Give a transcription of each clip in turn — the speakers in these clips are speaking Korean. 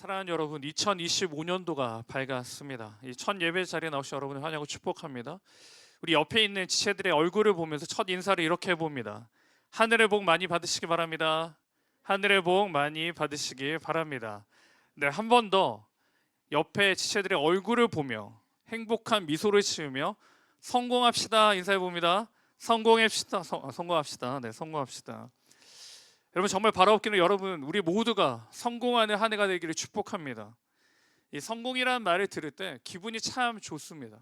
사랑하는 여러분, 2025년도가 밝았습니다. 이 첫 예배 자리에 나오신 여러분을 환영하고 축복합니다. 우리 옆에 있는 지체들의 얼굴을 보면서 첫 인사를 이렇게 해봅니다. 하늘의 복 많이 받으시기 바랍니다. 하늘의 복 많이 받으시기 바랍니다. 네, 한 번 더 옆에 지체들의 얼굴을 보며 행복한 미소를 지으며 성공합시다 인사해 봅니다. 성공합시다. 성공합시다. 네, 성공합시다. 여러분, 정말 바라옵기는 여러분, 우리 모두가 성공하는 한 해가 되기를 축복합니다. 이 성공이라는 말을 들을 때 기분이 참 좋습니다.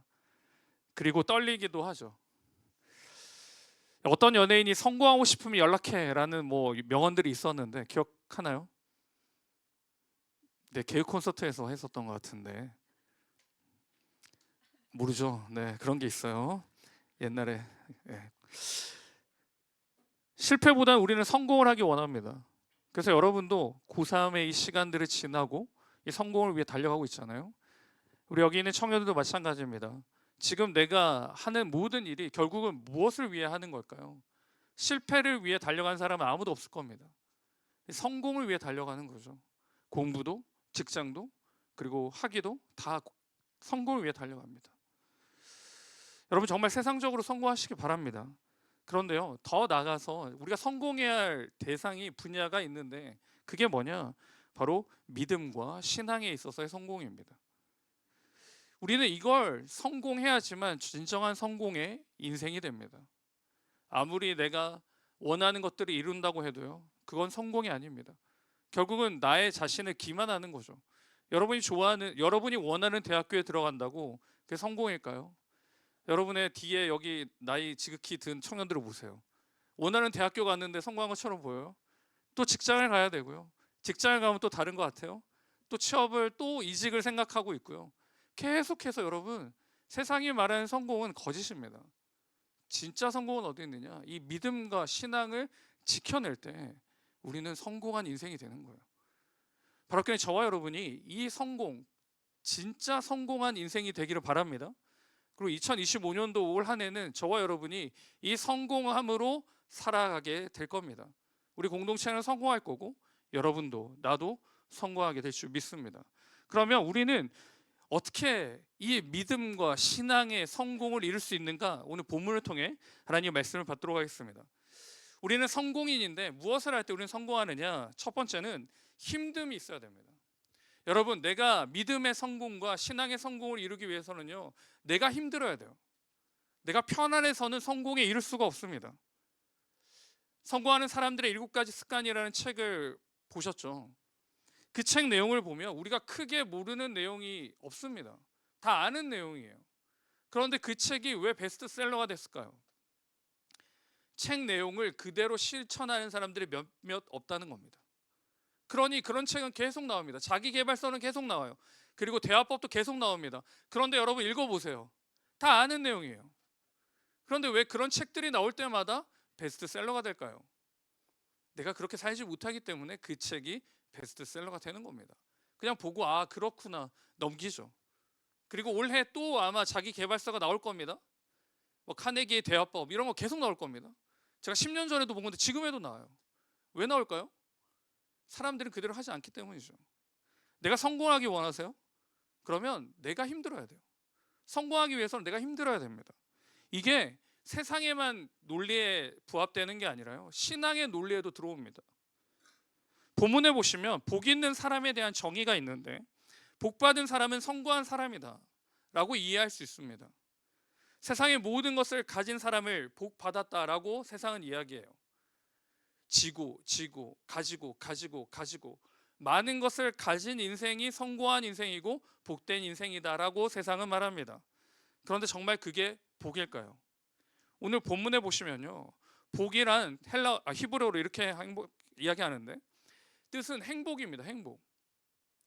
그리고 떨리기도 하죠. 어떤 연예인이 성공하고 싶으면 연락해라는 명언들이 있었는데 기억하나요? 네, 개그 콘서트에서 했었던 것 같은데 모르죠. 네, 그런 게 있어요. 옛날에. 네. 실패보다는 우리는 성공을 하기 원합니다. 그래서 여러분도 고3의 이 시간들을 지나고 이 성공을 위해 달려가고 있잖아요. 우리 여기 있는 청년들도 마찬가지입니다. 지금 내가 하는 모든 일이 결국은 무엇을 위해 하는 걸까요? 실패를 위해 달려간 사람은 아무도 없을 겁니다. 성공을 위해 달려가는 거죠. 공부도, 직장도, 그리고 학위도 다 성공을 위해 달려갑니다. 여러분, 정말 세상적으로 성공하시기 바랍니다. 그런데요, 더 나아가서 우리가 성공해야 할 대상이 분야가 있는데 그게 뭐냐? 바로 믿음과 신앙에 있어서의 성공입니다. 우리는 이걸 성공해야지만 진정한 성공의 인생이 됩니다. 아무리 내가 원하는 것들을 이룬다고 해도요, 그건 성공이 아닙니다. 결국은 나의 자신을 기만하는 거죠. 여러분이 원하는 대학교에 들어간다고 그게 성공일까요? 여러분의 뒤에 여기 나이 지극히 든 청년들을 보세요. 원하는 대학교 갔는데 성공한 것처럼 보여요? 또 직장을 가야 되고요. 직장을 가면 또 다른 것 같아요. 또 취업을 또 이직을 생각하고 있고요. 계속해서 여러분, 세상이 말하는 성공은 거짓입니다. 진짜 성공은 어디 있느냐? 이 믿음과 신앙을 지켜낼 때 우리는 성공한 인생이 되는 거예요. 바로 그냥 저와 여러분이 이 성공, 진짜 성공한 인생이 되기를 바랍니다. 그리고 2025년도 올 한 해는 저와 여러분이 이 성공함으로 살아가게 될 겁니다. 우리 공동체는 성공할 거고 여러분도 나도 성공하게 될 줄 믿습니다. 그러면 우리는 어떻게 이 믿음과 신앙의 성공을 이룰 수 있는가? 오늘 본문을 통해 하나님의 말씀을 받도록 하겠습니다. 우리는 성공인인데 무엇을 할 때 우리는 성공하느냐? 첫 번째는 힘듦이 있어야 됩니다. 여러분, 내가 믿음의 성공과 신앙의 성공을 이루기 위해서는요, 내가 힘들어야 돼요. 내가 편안해서는 성공에 이를 수가 없습니다. 성공하는 사람들의 7가지 습관이라는 책을 보셨죠? 그 책 내용을 보면 우리가 크게 모르는 내용이 없습니다. 다 아는 내용이에요. 그런데 그 책이 왜 베스트셀러가 됐을까요? 책 내용을 그대로 실천하는 사람들이 몇몇 없다는 겁니다. 그러니 그런 책은 계속 나옵니다. 자기계발서는 계속 나와요. 그리고 대화법도 계속 나옵니다. 그런데 여러분 읽어보세요. 다 아는 내용이에요. 그런데 왜 그런 책들이 나올 때마다 베스트셀러가 될까요? 내가 그렇게 살지 못하기 때문에 그 책이 베스트셀러가 되는 겁니다. 그냥 보고 아 그렇구나 넘기죠. 그리고 올해 또 아마 자기계발서가 나올 겁니다. 카네기의 대화법 이런 거 계속 나올 겁니다. 제가 10년 전에도 본 건데 지금에도 나와요. 왜 나올까요? 사람들은 그대로 하지 않기 때문이죠. 내가 성공하기 원하세요? 그러면 내가 힘들어야 돼요. 성공하기 위해서는 내가 힘들어야 됩니다. 이게 세상에만 논리에 부합되는 게 아니라요, 신앙의 논리에도 들어옵니다. 본문에 보시면 복 있는 사람에 대한 정의가 있는데 복 받은 사람은 성공한 사람이다 라고 이해할 수 있습니다. 세상의 모든 것을 가진 사람을 복 받았다라고 세상은 이야기해요. 가지고 많은 것을 가진 인생이 성공한 인생이고 복된 인생이다라고 세상은 말합니다. 그런데 정말 그게 복일까요? 오늘 본문에 보시면요, 복이란 히브리어로 이렇게 이야기하는데 뜻은 행복입니다.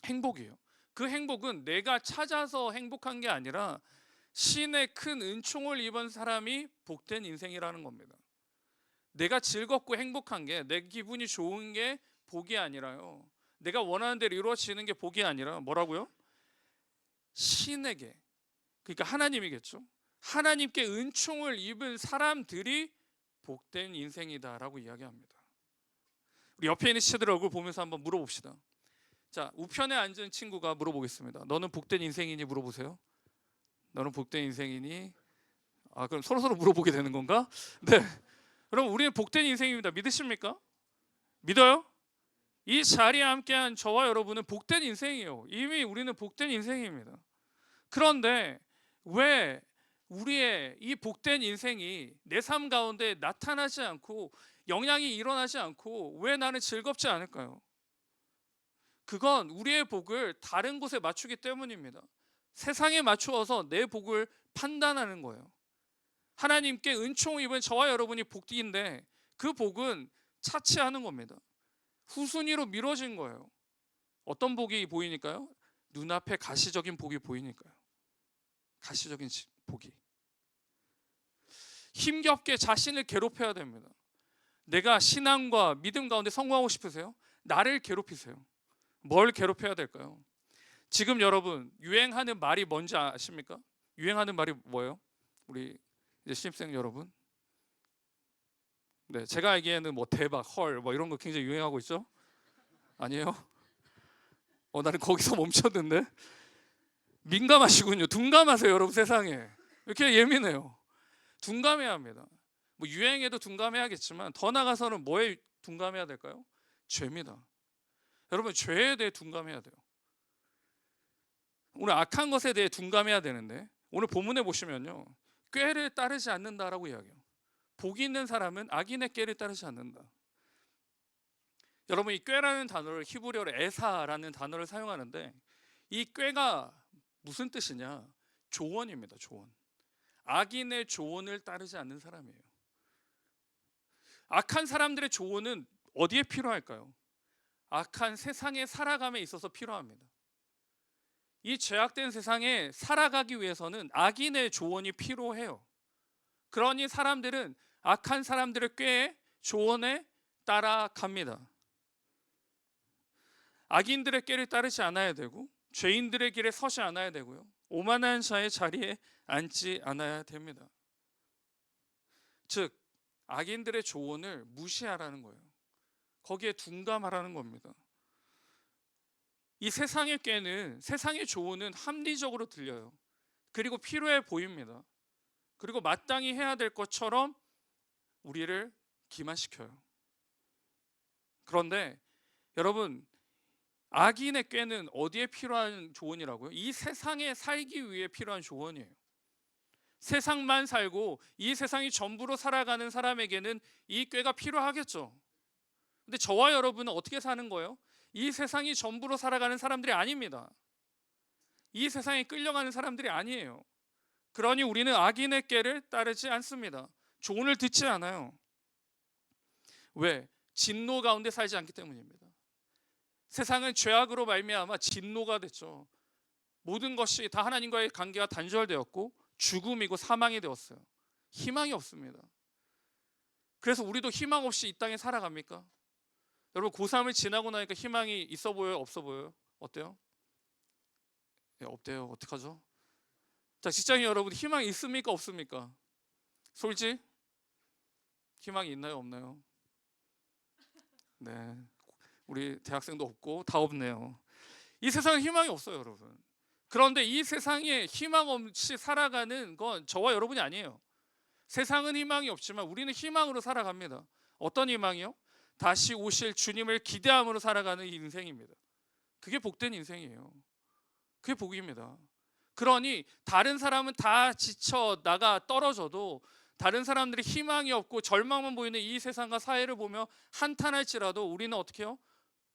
행복이에요. 그 행복은 내가 찾아서 행복한 게 아니라 신의 큰 은총을 입은 사람이 복된 인생이라는 겁니다. 내가 즐겁고 행복한 게, 내 기분이 좋은 게 복이 아니라요, 내가 원하는 대로 이루어지는 게 복이 아니라 뭐라고요? 신에게, 그러니까 하나님이겠죠. 하나님께 은총을 입은 사람들이 복된 인생이다라고 이야기합니다. 우리 옆에 있는 시체들 얼굴 보면서 한번 물어봅시다. 자, 우편에 앉은 친구가 물어보겠습니다. 너는 복된 인생이니? 물어보세요. 너는 복된 인생이니? 아, 그럼 서로서로 물어보게 되는 건가? 네. 그럼 우리는 복된 인생입니다. 믿으십니까? 믿어요? 이 자리에 함께한 저와 여러분은 복된 인생이에요. 이미 우리는 복된 인생입니다. 그런데 왜 우리의 이 복된 인생이 내 삶 가운데 나타나지 않고 영향이 일어나지 않고 왜 나는 즐겁지 않을까요? 그건 우리의 복을 다른 곳에 맞추기 때문입니다. 세상에 맞추어서 내 복을 판단하는 거예요. 하나님께 은총 입은 저와 여러분이 복인데 그 복은 차치하는 겁니다. 후순위로 미뤄진 거예요. 어떤 복이 보이니까요? 눈앞에 가시적인 복이 보이니까요. 가시적인 복이. 힘겹게 자신을 괴롭혀야 됩니다. 내가 신앙과 믿음 가운데 성공하고 싶으세요? 나를 괴롭히세요. 뭘 괴롭혀야 될까요? 지금 여러분 유행하는 말이 뭔지 아십니까? 유행하는 말이 뭐예요? 우리 이제 신입생 여러분. 네, 제가 알기에는 뭐 대박, 헐, 뭐 이런 거 굉장히 유행하고 있죠? 아니에요? 나는 거기서 멈췄는데. 민감하시군요. 둔감하세요, 여러분. 세상에 왜 이렇게 예민해요? 둔감해야 합니다. 뭐 유행에도 둔감해야겠지만 더 나가서는 뭐에 둔감해야 될까요? 죄입니다. 여러분, 죄에 대해 둔감해야 돼요. 오늘 악한 것에 대해 둔감해야 되는데 오늘 본문에 보시면요, 꾀를 따르지 않는다라고 이야기해요. 복 있는 사람은 악인의 꾀를 따르지 않는다. 여러분, 이 꾀라는 단어를 히브리어로 에사라는 단어를 사용하는데 이 꾀가 무슨 뜻이냐? 조언입니다. 조언. 악인의 조언을 따르지 않는 사람이에요. 악한 사람들의 조언은 어디에 필요할까요? 악한 세상에 살아감에 있어서 필요합니다. 이 죄악된 세상에 살아가기 위해서는 악인의 조언이 필요해요. 그러니 사람들은 악한 사람들의 꾀에 조언에 따라갑니다. 악인들의 꾀를 따르지 않아야 되고 죄인들의 길에 서지 않아야 되고요, 오만한 자의 자리에 앉지 않아야 됩니다. 즉 악인들의 조언을 무시하라는 거예요. 거기에 둔감하라는 겁니다. 이 세상의 꾀는, 세상의 조언은 합리적으로 들려요. 그리고 필요해 보입니다. 그리고 마땅히 해야 될 것처럼 우리를 기만시켜요. 그런데 여러분, 악인의 꾀는 어디에 필요한 조언이라고요? 이 세상에 살기 위해 필요한 조언이에요. 세상만 살고 이 세상이 전부로 살아가는 사람에게는 이 꾀가 필요하겠죠. 근데 저와 여러분은 어떻게 사는 거예요? 이 세상이 전부로 살아가는 사람들이 아닙니다. 이 세상에 끌려가는 사람들이 아니에요. 그러니 우리는 악인의 꾀를 따르지 않습니다. 조언을 듣지 않아요. 왜? 진노 가운데 살지 않기 때문입니다. 세상은 죄악으로 말미암아 진노가 됐죠. 모든 것이 다 하나님과의 관계가 단절되었고 죽음이고 사망이 되었어요. 희망이 없습니다. 그래서 우리도 희망 없이 이 땅에 살아갑니까? 여러분, 고3을 지나고 나니까 희망이 있어 보여요? 없어 보여요? 어때요? 네, 없대요. 어떡하죠? 자, 직장인 여러분, 희망이 있습니까? 없습니까? 솔직? 희망이 있나요? 없나요? 네, 우리 대학생도 없고 다 없네요. 이 세상에 희망이 없어요, 여러분. 그런데 이 세상에 희망 없이 살아가는 건 저와 여러분이 아니에요. 세상은 희망이 없지만 우리는 희망으로 살아갑니다. 어떤 희망이요? 다시 오실 주님을 기대함으로 살아가는 인생입니다. 그게 복된 인생이에요. 그게 복입니다. 그러니 다른 사람은 다 지쳐 나가 떨어져도, 다른 사람들이 희망이 없고 절망만 보이는 이 세상과 사회를 보며 한탄할지라도 우리는 어떻게 해요?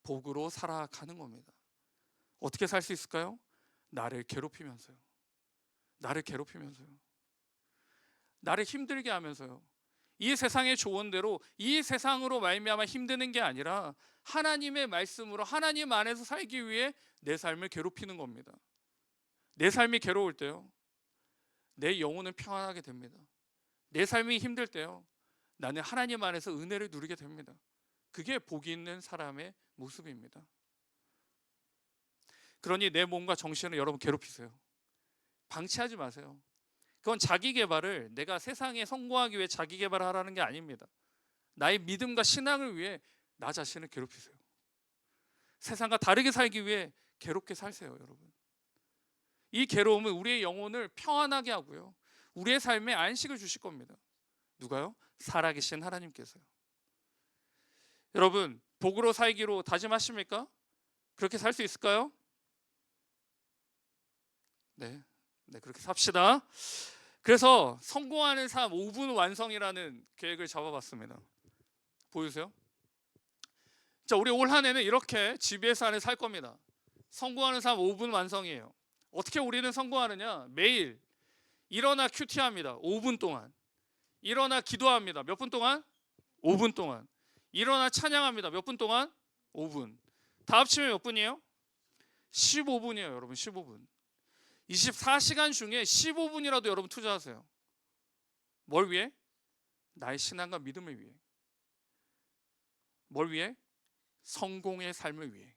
복으로 살아가는 겁니다. 어떻게 살 수 있을까요? 나를 괴롭히면서요. 나를 괴롭히면서요. 나를 힘들게 하면서요. 이 세상의 조언대로 이 세상으로 말미암아 힘드는 게 아니라 하나님의 말씀으로 하나님 안에서 살기 위해 내 삶을 괴롭히는 겁니다. 내 삶이 괴로울 때요, 내 영혼은 평안하게 됩니다. 내 삶이 힘들 때요, 나는 하나님 안에서 은혜를 누리게 됩니다. 그게 복이 있는 사람의 모습입니다. 그러니 내 몸과 정신을 여러분 괴롭히세요. 방치하지 마세요. 그건 자기 개발을, 내가 세상에 성공하기 위해 자기 개발을 하라는 게 아닙니다. 나의 믿음과 신앙을 위해 나 자신을 괴롭히세요. 세상과 다르게 살기 위해 괴롭게 살세요, 여러분. 이 괴로움은 우리의 영혼을 평안하게 하고요, 우리의 삶에 안식을 주실 겁니다. 누가요? 살아계신 하나님께서요. 여러분, 복으로 살기로 다짐하십니까? 그렇게 살 수 있을까요? 네, 그렇게 삽시다. 그래서 성공하는 삶 5분 완성이라는 계획을 잡아봤습니다. 보이세요? 자, 우리 올 한 해는 이렇게 GBS 안에 살 겁니다. 성공하는 삶 5분 완성이에요. 어떻게 우리는 성공하느냐? 매일 일어나 큐티합니다. 5분 동안. 일어나 기도합니다. 몇 분 동안? 5분 동안. 일어나 찬양합니다. 몇 분 동안? 5분. 다 합치면 몇 분이에요? 15분이에요, 여러분. 15분. 24시간 중에 15분이라도 여러분 투자하세요. 뭘 위해? 나의 신앙과 믿음을 위해. 뭘 위해? 성공의 삶을 위해.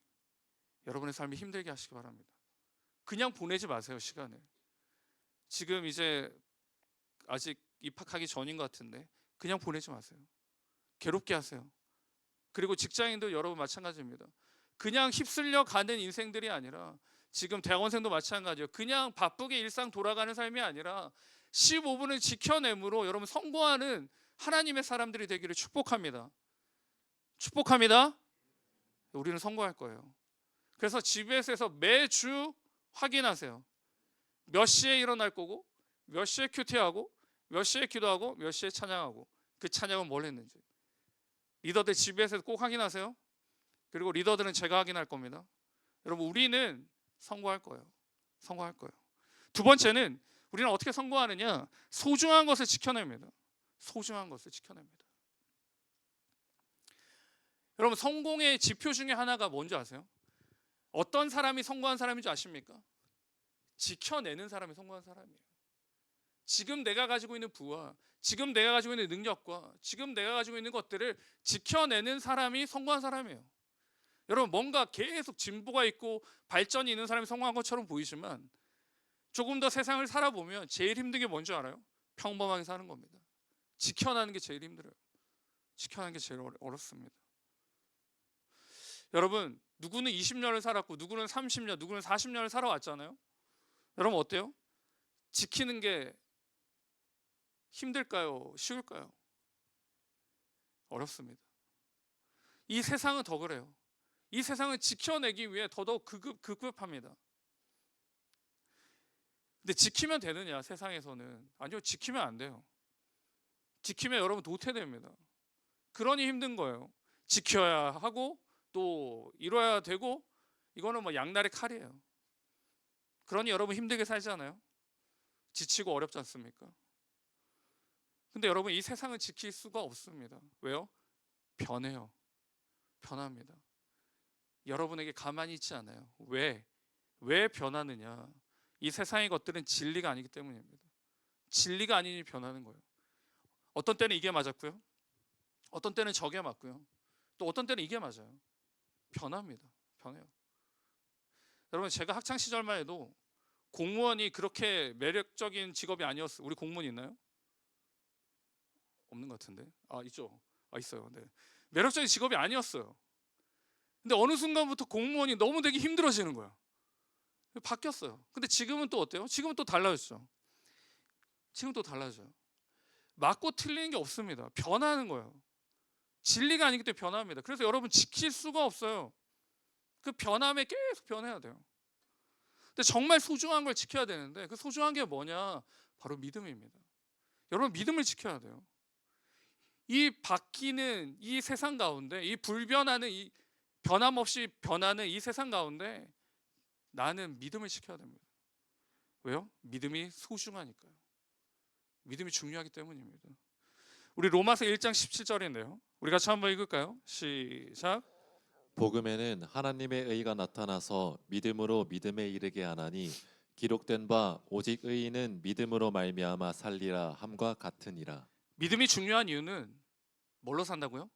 여러분의 삶이 힘들게 하시기 바랍니다. 그냥 보내지 마세요, 시간을. 지금 이제 아직 입학하기 전인 것 같은데 그냥 보내지 마세요. 괴롭게 하세요. 그리고 직장인도 여러분 마찬가지입니다. 그냥 휩쓸려 가는 인생들이 아니라, 지금 대학원생도 마찬가지예요. 그냥 바쁘게 일상 돌아가는 삶이 아니라 15분을 지켜냄으로 여러분 성공하는 하나님의 사람들이 되기를 축복합니다. 축복합니다. 우리는 성공할 거예요. 그래서 GBS에서 매주 확인하세요. 몇 시에 일어날 거고, 몇 시에 큐티하고, 몇 시에 기도하고, 몇 시에 찬양하고, 그 찬양은 뭘 했는지. 리더들 GBS에서 꼭 확인하세요. 그리고 리더들은 제가 확인할 겁니다. 여러분, 우리는 성공할 거예요. 성공할 거예요. 두 번째는 우리는 어떻게 성공하느냐? 소중한 것을 지켜냅니다. 소중한 것을 지켜냅니다. 여러분, 성공의 지표 중에 하나가 뭔지 아세요? 어떤 사람이 성공한 사람인지 아십니까? 지켜내는 사람이 성공한 사람이에요. 지금 내가 가지고 있는 부와 지금 내가 가지고 있는 능력과 지금 내가 가지고 있는 것들을 지켜내는 사람이 성공한 사람이에요. 여러분, 뭔가 계속 진보가 있고 발전이 있는 사람이 성공한 것처럼 보이지만 조금 더 세상을 살아보면 제일 힘든 게 뭔지 알아요? 평범하게 사는 겁니다. 지켜나는 게 제일 힘들어요. 지켜나는 게 제일 어렵습니다. 여러분, 누구는 20년을 살았고 누구는 30년, 누구는 40년을 살아왔잖아요. 여러분, 어때요? 지키는 게 힘들까요? 쉬울까요? 어렵습니다. 이 세상은 더 그래요. 이 세상을 지켜내기 위해 더더욱 급급합니다. 근데 지키면 되느냐, 세상에서는? 아니요, 지키면 안 돼요. 지키면 여러분 도태됩니다. 그러니 힘든 거예요. 지켜야 하고 또 이뤄야 되고, 이거는 뭐 양날의 칼이에요. 그러니 여러분 힘들게 살잖아요. 지치고 어렵지 않습니까? 근데 여러분, 이 세상을 지킬 수가 없습니다. 왜요? 변해요. 변합니다. 여러분에게 가만히 있지 않아요. 왜 변하느냐? 이 세상의 것들은 진리가 아니기 때문입니다. 진리가 아니니 변하는 거예요. 어떤 때는 이게 맞았고요, 어떤 때는 저게 맞고요, 또 어떤 때는 이게 맞아요. 변합니다. 변해요. 여러분, 제가 학창 시절만 해도 공무원이 그렇게 매력적인 직업이 아니었어요. 우리 공무원 있나요? 없는 것 같은데. 있죠. 있어요. 네. 매력적인 직업이 아니었어요. 근데 어느 순간부터 공무원이 너무 되기 힘들어지는 거야. 바뀌었어요. 근데 지금은 또 어때요? 지금은 또 달라졌죠. 지금 또 달라져요. 맞고 틀리는 게 없습니다. 변하는 거예요. 진리가 아니기 때문에 변합니다. 그래서 여러분, 지킬 수가 없어요. 그 변함에 계속 변해야 돼요. 근데 정말 소중한 걸 지켜야 되는데, 그 소중한 게 뭐냐? 바로 믿음입니다. 여러분, 믿음을 지켜야 돼요. 이 바뀌는 이 세상 가운데, 이 불변하는, 이 변함없이 변하는 이 세상 가운데 나는 믿음을 지켜야 됩니다. 왜요? 믿음이 소중하니까요. 믿음이 중요하기 때문입니다. 우리 로마서 1장 17절인데요. 우리 같이 한번 읽을까요? 시작. 복음에는 하나님의 의가 나타나서 믿음으로 믿음에 이르게 하나니 기록된 바 오직 의인은 믿음으로 말미암아 살리라 함과 같으니라. 믿음이 중요한 이유는 뭘로 산다고요?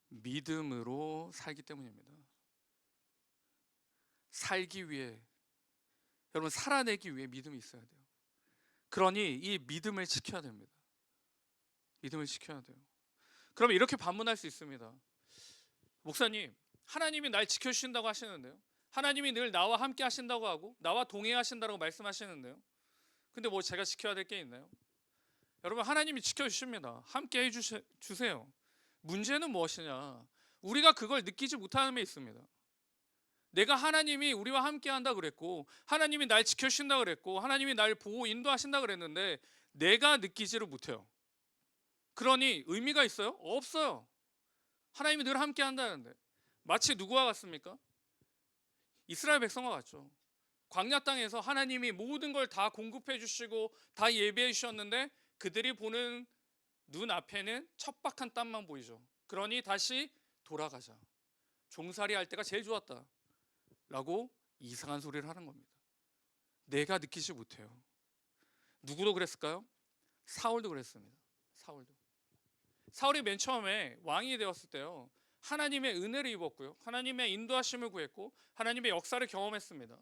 믿음으로 살기 때문입니다. 살기 위해, 여러분, 살아내기 위해 믿음이 있어야 돼요. 그러니 이 믿음을 지켜야 됩니다. 믿음을 지켜야 돼요. 그러면 이렇게 반문할 수 있습니다. 목사님, 하나님이 날 지켜주신다고 하시는데요. 하나님이 늘 나와 함께 하신다고 하고 나와 동행하신다고 말씀하시는데요. 근데 뭐 제가 지켜야 될 게 있나요? 여러분, 하나님이 지켜주십니다. 함께 해주세요. 문제는 무엇이냐? 우리가 그걸 느끼지 못하는 데 있습니다. 내가 하나님이 우리와 함께 한다 그랬고, 하나님이 날 지켜주신다 그랬고, 하나님이 날 보호 인도하신다 그랬는데 내가 느끼지를 못해요. 그러니 의미가 있어요? 없어요. 하나님이 늘 함께 한다는데. 마치 누구와 같습니까? 이스라엘 백성과 같죠. 광야 땅에서 하나님이 모든 걸 다 공급해 주시고 다 예배해 주셨는데 그들이 보는 눈 앞에는 척박한 땅만 보이죠. 그러니 다시 돌아가자. 종살이 할 때가 제일 좋았다 라고 이상한 소리를 하는 겁니다. 내가 느끼지 못해요. 누구도 그랬을까요? 사울도 그랬습니다. 사울이 맨 처음에 왕이 되었을 때요, 하나님의 은혜를 입었고요, 하나님의 인도하심을 구했고 하나님의 역사를 경험했습니다.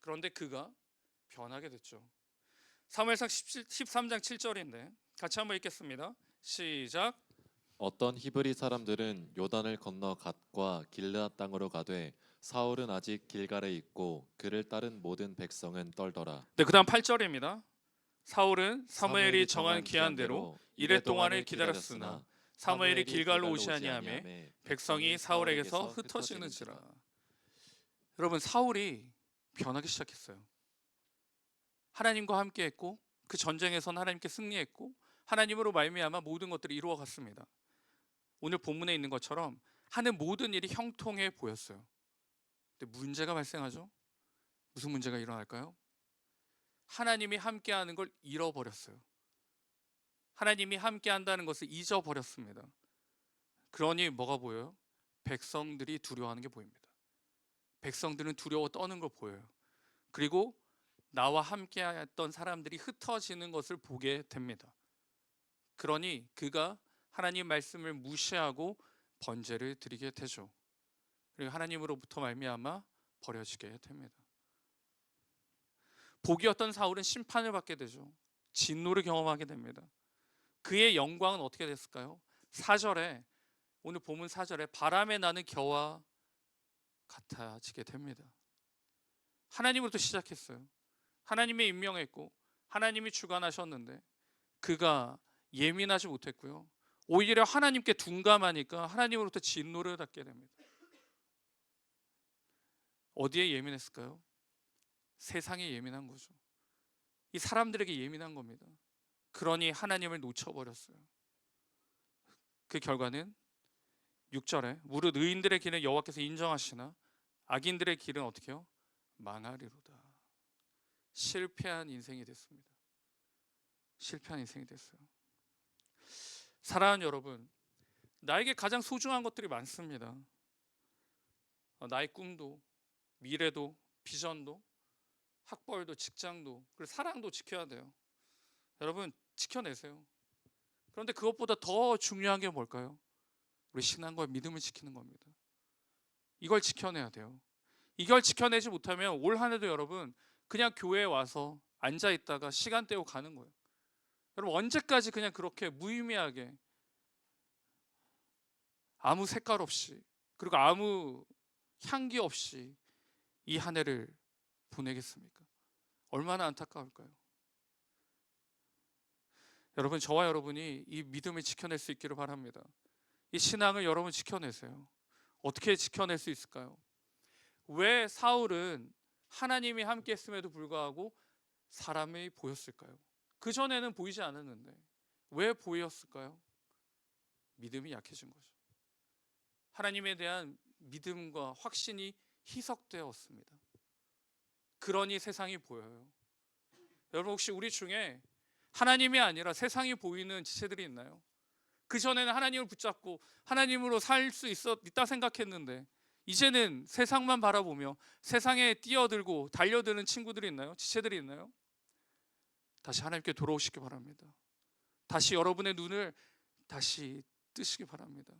그런데 그가 변하게 됐죠. 사무엘상 13장 7절인데 같이 한번 읽겠습니다. 시작. 어떤 히브리 사람들은 요단을 건너 갓과 길르앗 땅으로 가되 사울은 아직 길갈에 있고 그를 따른 모든 백성은 떨더라. 네, 그다음 8절입니다. 사울은 사무엘이 정한 기한대로 이레 동안을 기다렸으나 사무엘이 길갈로 오지 아니하며 백성이 사울에게서 흩어지는지라. 여러분, 사울이 변하기 시작했어요. 하나님과 함께했고 그 전쟁에서는 하나님께 승리했고 하나님으로 말미암아 모든 것들이 이루어갔습니다. 오늘 본문에 있는 것처럼 하는 모든 일이 형통해 보였어요. 근데 문제가 발생하죠. 무슨 문제가 일어날까요? 하나님이 함께하는 걸 잃어버렸어요. 하나님이 함께한다는 것을 잊어버렸습니다. 그러니 뭐가 보여요? 백성들이 두려워하는 게 보입니다. 백성들은 두려워 떠는 걸 보여요. 그리고 나와 함께했던 사람들이 흩어지는 것을 보게 됩니다. 그러니 그가 하나님 말씀을 무시하고 번제를 드리게 되죠. 그리고 하나님으로부터 말미암아 버려지게 됩니다. 복이었던 사울은 심판을 받게 되죠. 진노를 경험하게 됩니다. 그의 영광은 어떻게 됐을까요? 4절에, 오늘 본문 4절에 바람에 나는 겨와 같아지게 됩니다. 하나님으로부터 시작했어요. 하나님이 임명했고 하나님이 주관하셨는데 그가 예민하지 못했고요, 오히려 하나님께 둔감하니까 하나님으로부터 진노를 받게 됩니다. 어디에 예민했을까요? 세상에 예민한 거죠. 이 사람들에게 예민한 겁니다. 그러니 하나님을 놓쳐버렸어요. 그 결과는 6절에 무릇 의인들의 길은 여호와께서 인정하시나 악인들의 길은 어떻게 해요? 망하리로다. 실패한 인생이 됐습니다. 실패한 인생이 됐어요. 사랑하는 여러분, 나에게 가장 소중한 것들이 많습니다. 나의 꿈도, 미래도, 비전도, 학벌도, 직장도, 그리고 사랑도 지켜야 돼요. 여러분, 지켜내세요. 그런데 그것보다 더 중요한 게 뭘까요? 우리 신앙과 믿음을 지키는 겁니다. 이걸 지켜내야 돼요. 이걸 지켜내지 못하면 올 한 해도 여러분 그냥 교회에 와서 앉아 있다가 시간 때우고 가는 거예요. 여러분, 언제까지 그냥 그렇게 무의미하게 아무 색깔 없이 그리고 아무 향기 없이 이 한 해를 보내겠습니까? 얼마나 안타까울까요? 여러분, 저와 여러분이 이 믿음을 지켜낼 수 있기를 바랍니다. 이 신앙을 여러분 지켜내세요. 어떻게 지켜낼 수 있을까요? 왜 사울은 하나님이 함께 했음에도 불구하고 사람이 보였을까요? 그전에는 보이지 않았는데 왜 보였을까요? 믿음이 약해진 거죠. 하나님에 대한 믿음과 확신이 희석되었습니다. 그러니 세상이 보여요. 여러분, 혹시 우리 중에 하나님이 아니라 세상이 보이는 지체들이 있나요? 그전에는 하나님을 붙잡고 하나님으로 살 수 있다 생각했는데 이제는 세상만 바라보며 세상에 뛰어들고 달려드는 친구들이 있나요? 지체들이 있나요? 다시 하나님께 돌아오시기 바랍니다. 다시 여러분의 눈을 다시 뜨시기 바랍니다.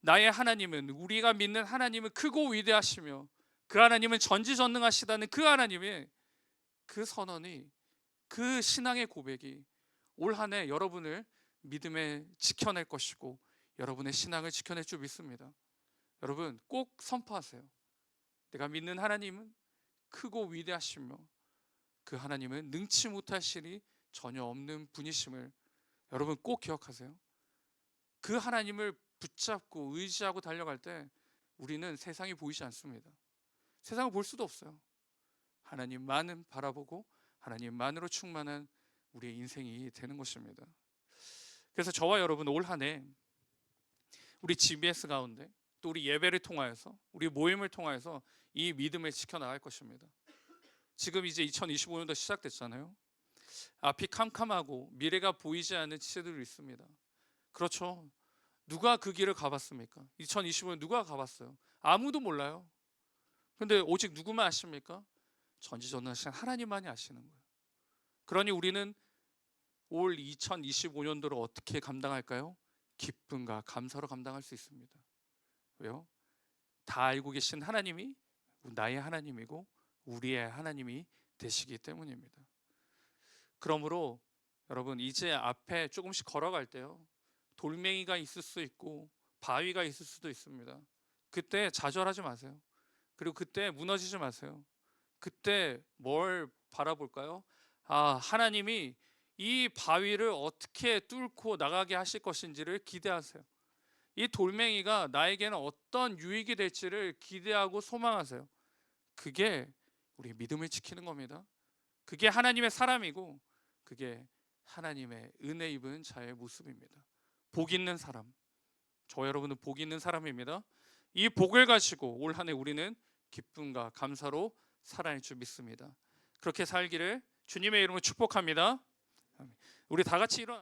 나의 하나님은, 우리가 믿는 하나님은 크고 위대하시며 그 하나님은 전지전능하시다는 그 하나님의 그 선언이, 그 신앙의 고백이 올 한 해 여러분을 믿음에 지켜낼 것이고 여러분의 신앙을 지켜낼 줄 믿습니다. 여러분 꼭 선포하세요. 내가 믿는 하나님은 크고 위대하시며 그 하나님은 능치 못하실 일이 전혀 없는 분이심을 여러분 꼭 기억하세요. 그 하나님을 붙잡고 의지하고 달려갈 때 우리는 세상이 보이지 않습니다. 세상을 볼 수도 없어요. 하나님만은 바라보고 하나님만으로 충만한 우리의 인생이 되는 것입니다. 그래서 저와 여러분 올 한 해 우리 GBS 가운데 또 우리 예배를 통하여서 우리 모임을 통하여서 이 믿음을 지켜나갈 것입니다. 지금 이제 2025년도 시작됐잖아요. 앞이 캄캄하고 미래가 보이지 않는 시대들이 있습니다. 그렇죠. 누가 그 길을 가봤습니까? 2025년 누가 가봤어요? 아무도 몰라요. 근데 오직 누구만 아십니까? 전지전능하신 하나님만이 아시는 거예요. 그러니 우리는 올 2025년도를 어떻게 감당할까요? 기쁨과 감사로 감당할 수 있습니다. 왜요? 다 알고 계신 하나님이 나의 하나님이고 우리의 하나님이 되시기 때문입니다. 그러므로 여러분 이제 앞에 조금씩 걸어갈 때요, 돌멩이가 있을 수 있고 바위가 있을 수도 있습니다. 그때 좌절하지 마세요. 그리고 그때 무너지지 마세요. 그때 뭘 바라볼까요? 하나님이 이 바위를 어떻게 뚫고 나가게 하실 것인지를 기대하세요. 이 돌멩이가 나에게는 어떤 유익이 될지를 기대하고 소망하세요. 그게 우리 믿음을 지키는 겁니다. 그게 하나님의 사람이고 그게 하나님의 은혜 입은 자의 모습입니다. 복 있는 사람, 저 여러분은 복 있는 사람입니다. 이 복을 가지고 올 한 해 우리는 기쁨과 감사로 살아낼 줄 믿습니다. 그렇게 살기를 주님의 이름으로 축복합니다. 우리 다 같이 일어나